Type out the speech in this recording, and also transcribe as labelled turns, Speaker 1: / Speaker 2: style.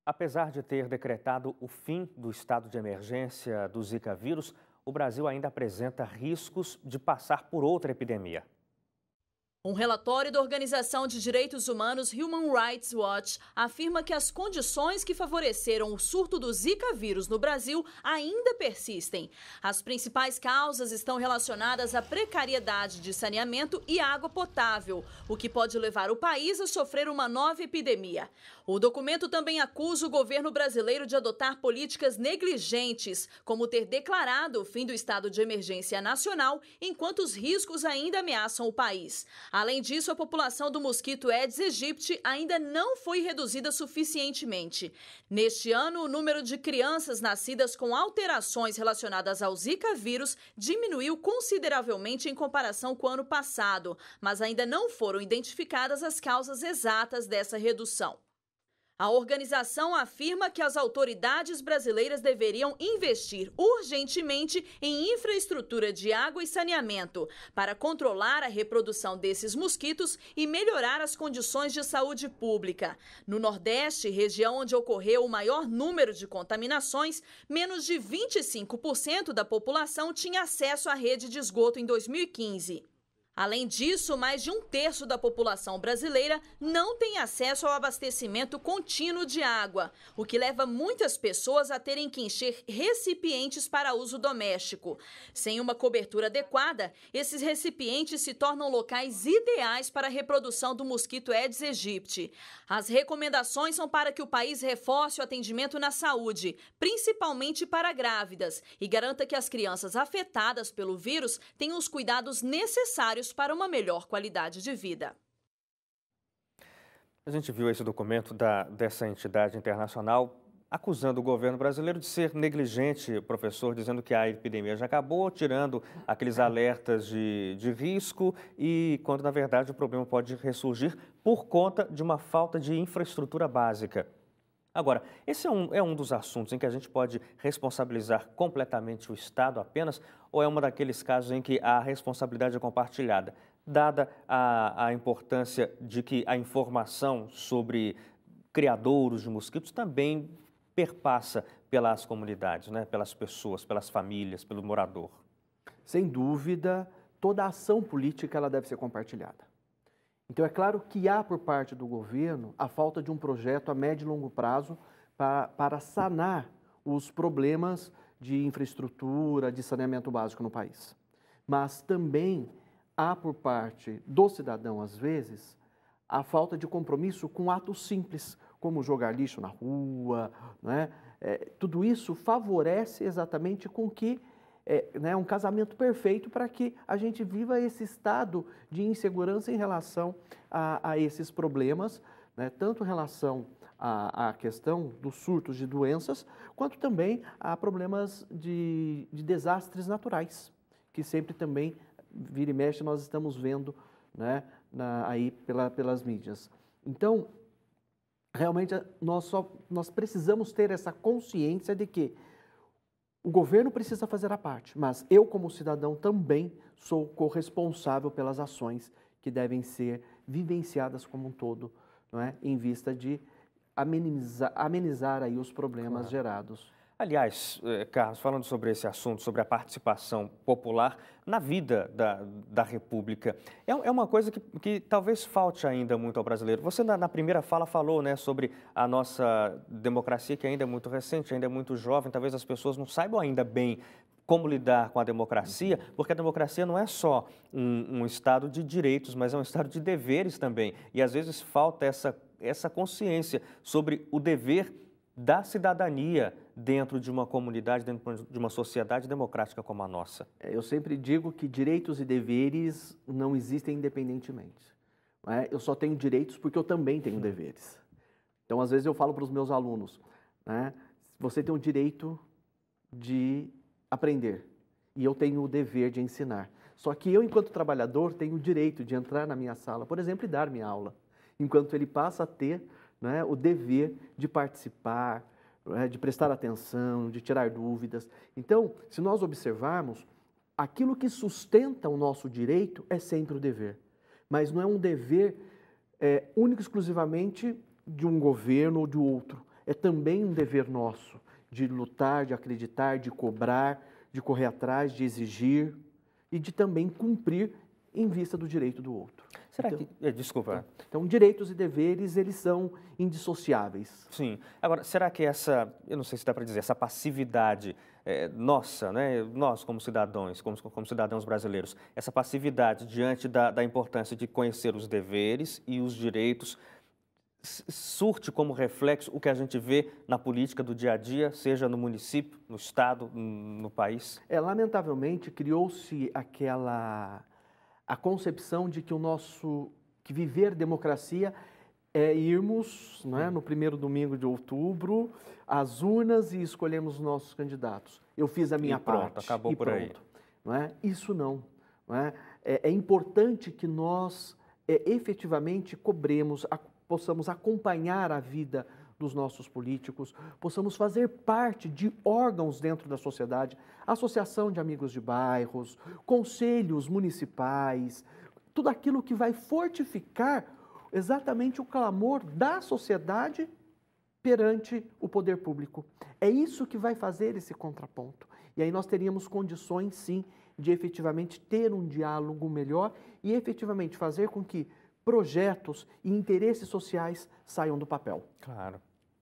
Speaker 1: Apesar de ter decretado o fim do estado de emergência do Zika vírus, o Brasil ainda apresenta riscos de passar por outra epidemia.
Speaker 2: Um relatório da Organização de Direitos Humanos Human Rights Watch afirma que as condições que favoreceram o surto do Zika vírus no Brasil ainda persistem. As principais causas estão relacionadas à precariedade de saneamento e água potável, o que pode levar o país a sofrer uma nova epidemia. O documento também acusa o governo brasileiro de adotar políticas negligentes, como ter declarado o fim do estado de emergência nacional, enquanto os riscos ainda ameaçam o país. Além disso, a população do mosquito Aedes aegypti ainda não foi reduzida suficientemente. Neste ano, o número de crianças nascidas com alterações relacionadas ao Zika vírus diminuiu consideravelmente em comparação com o ano passado, mas ainda não foram identificadas as causas exatas dessa redução. A organização afirma que as autoridades brasileiras deveriam investir urgentemente em infraestrutura de água e saneamento para controlar a reprodução desses mosquitos e melhorar as condições de saúde pública. No Nordeste, região onde ocorreu o maior número de contaminações, menos de 25% da população tinha acesso à rede de esgoto em 2015. Além disso, mais de um terço da população brasileira não tem acesso ao abastecimento contínuo de água, o que leva muitas pessoas a terem que encher recipientes para uso doméstico. Sem uma cobertura adequada, esses recipientes se tornam locais ideais para a reprodução do mosquito Aedes aegypti. As recomendações são para que o país reforce o atendimento na saúde, principalmente para grávidas, e garanta que as crianças afetadas pelo vírus tenham os cuidados necessários para uma melhor qualidade de vida.
Speaker 1: A gente viu esse documento dessa entidade internacional acusando o governo brasileiro de ser negligente, professor, dizendo que a epidemia já acabou, tirando aqueles alertas de risco e quando, na verdade, o problema pode ressurgir por conta de uma falta de infraestrutura básica. Agora, esse é um dos assuntos em que a gente pode responsabilizar completamente o Estado apenas, ou é um daqueles casos em que a responsabilidade é compartilhada, dada a importância de que a informação sobre criadouros de mosquitos também perpassa pelas comunidades, né? Pelas pessoas, pelas famílias, pelo morador?
Speaker 3: Sem dúvida, toda ação política ela deve ser compartilhada. Então, é claro que há por parte do governo a falta de um projeto a médio e longo prazo para sanar os problemas de infraestrutura, de saneamento básico no país. Mas também há por parte do cidadão, às vezes, a falta de compromisso com atos simples, como jogar lixo na rua, né? Tudo isso favorece exatamente com que um casamento perfeito para que a gente viva esse estado de insegurança em relação a esses problemas, né? Tanto em relação à questão dos surtos de doenças, quanto também a problemas de desastres naturais, que sempre também, vira e mexe, nós estamos vendo, né, aí pelas mídias. Então, realmente, nós precisamos ter essa consciência de que o governo precisa fazer a parte, mas eu, como cidadão, também sou corresponsável pelas ações que devem ser vivenciadas como um todo, não é? Em vista de amenizar aí os problemas gerados.
Speaker 1: Aliás, Carlos, falando sobre esse assunto, sobre a participação popular na vida da República, é uma coisa que talvez falte ainda muito ao brasileiro. Você, na primeira fala, falou, né, sobre a nossa democracia, que ainda é muito recente, ainda é muito jovem, talvez as pessoas não saibam ainda bem como lidar com a democracia, porque a democracia não é só um estado de direitos, mas é um estado de deveres também. E, às vezes, falta essa consciência sobre o dever da cidadania dentro de uma comunidade, dentro de uma sociedade democrática como a nossa.
Speaker 3: Eu sempre digo que direitos e deveres não existem independentemente. Não é? Eu só tenho direitos porque eu também tenho deveres. Então, às vezes eu falo para os meus alunos, né? Você tem o direito de aprender e eu tenho o dever de ensinar. Só que eu, enquanto trabalhador, tenho o direito de entrar na minha sala, por exemplo, e dar minha aula, enquanto ele passa a ter, né, o dever de participar, né, de prestar atenção, de tirar dúvidas. Então, se nós observarmos, aquilo que sustenta o nosso direito é sempre o dever, mas não é um dever único e exclusivamente de um governo ou de outro. é também um dever nosso de lutar, de acreditar, de cobrar, de correr atrás, de exigir e de também cumprir em vista do direito do outro.
Speaker 1: Será que... Desculpa.
Speaker 3: Então, direitos e deveres, eles são indissociáveis.
Speaker 1: Sim. Agora, será que essa, eu não sei se dá para dizer, essa passividade nossa, né? Nós como cidadãos, como cidadãos brasileiros, essa passividade diante da importância de conhecer os deveres e os direitos, surte como reflexo o que a gente vê na política do dia a dia, seja no município, no estado, no país?
Speaker 3: Lamentavelmente, criou-se a concepção de que viver democracia é irmos, né, no primeiro domingo de outubro às urnas e escolhermos os nossos candidatos. Eu fiz a minha parte.
Speaker 1: Acabou
Speaker 3: e
Speaker 1: por aí.
Speaker 3: Não é? Isso não. É importante que nós efetivamente possamos acompanhar a vida dos nossos políticos, possamos fazer parte de órgãos dentro da sociedade, associação de amigos de bairros, conselhos municipais, tudo aquilo que vai fortificar exatamente o clamor da sociedade perante o poder público. É isso que vai fazer esse contraponto. E aí nós teríamos condições, sim, de efetivamente ter um diálogo melhor e efetivamente fazer com que projetos e interesses sociais saiam do papel.
Speaker 1: Claro.